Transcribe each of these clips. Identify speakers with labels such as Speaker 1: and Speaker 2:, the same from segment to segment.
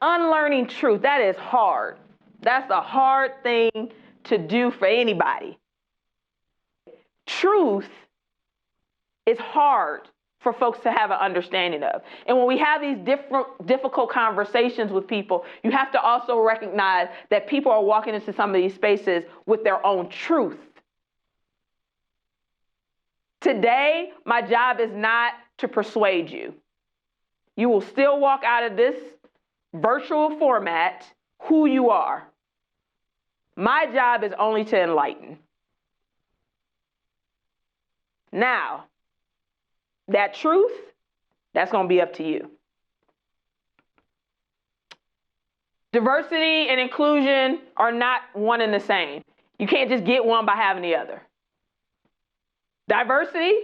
Speaker 1: Unlearning truth, that is hard. That's a hard thing to do for anybody. Truth is hard for folks to have an understanding of. And when we have these difficult conversations with people, you have to also recognize that people are walking into some of these spaces with their own truth. Today, my job is not to persuade you. You will still walk out of this virtual format who you are. My job is only to enlighten. Now, that truth, that's going to be up to you. Diversity and inclusion are not one and the same. You can't just get one by having the other. Diversity,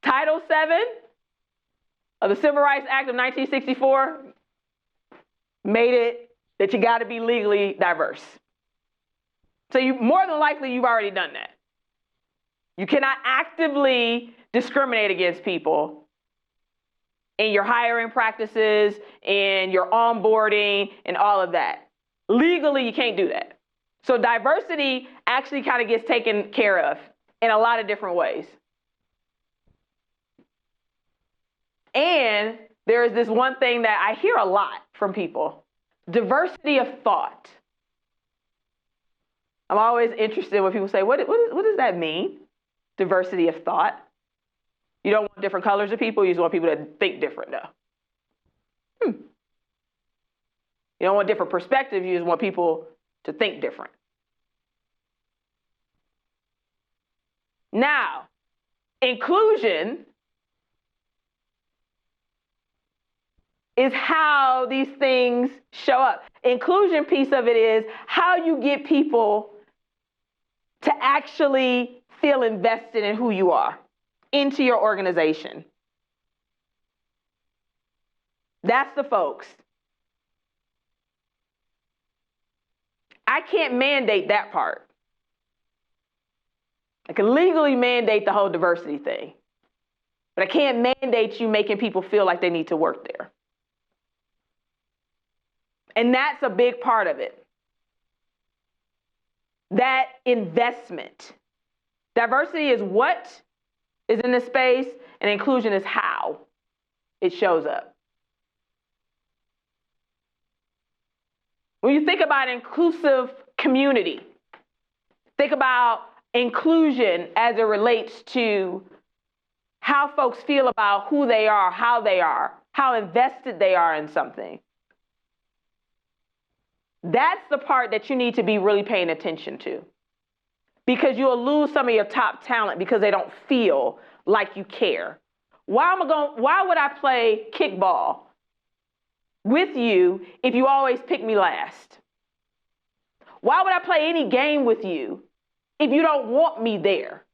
Speaker 1: Title VII of the Civil Rights Act of 1964 made it that you got to be legally diverse. So more than likely, you've already done that. You cannot actively discriminate against people in your hiring practices, in your onboarding, and all of that. Legally, you can't do that. So diversity actually kind of gets taken care of in a lot of different ways. And there is this one thing that I hear a lot from people: diversity of thought. I'm always interested when people say, what does that mean? Diversity of thought. You don't want different colors of people, you just want people to think different, though. You don't want different perspectives, you just want people to think different. Now, inclusion is how these things show up. Inclusion piece of it is how you get people to actually feel invested in who you are, into your organization. That's the folks. I can't mandate that part. I can legally mandate the whole diversity thing, but I can't mandate you making people feel like they need to work there. And that's a big part of it. That investment. Diversity is what is in the space, and inclusion is how it shows up. When you think about inclusive community, think about inclusion as it relates to how folks feel about who they are, how invested they are in something. That's the part that you need to be really paying attention to, because you'll lose some of your top talent because they don't feel like you care. Why would I play kickball with you if you always pick me last? Why would I play any game with you if you don't want me there?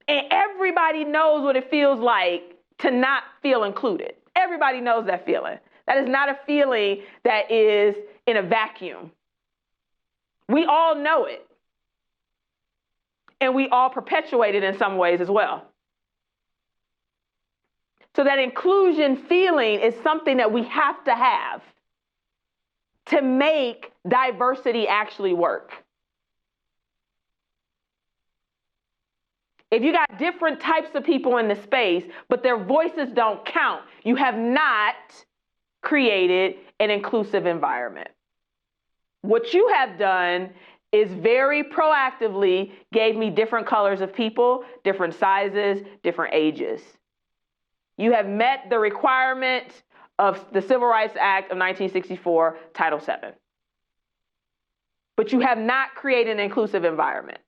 Speaker 1: And everybody knows what it feels like to not feel included. Everybody knows that feeling. That is not a feeling that is in a vacuum. We all know it. And we all perpetuate it in some ways as well. So that inclusion feeling is something that we have to make diversity actually work. If you got different types of people in the space, but their voices don't count, you have not created an inclusive environment. What you have done is very proactively gave me different colors of people, different sizes, different ages. You have met the requirement of the Civil Rights Act of 1964, Title VII. But you have not created an inclusive environment.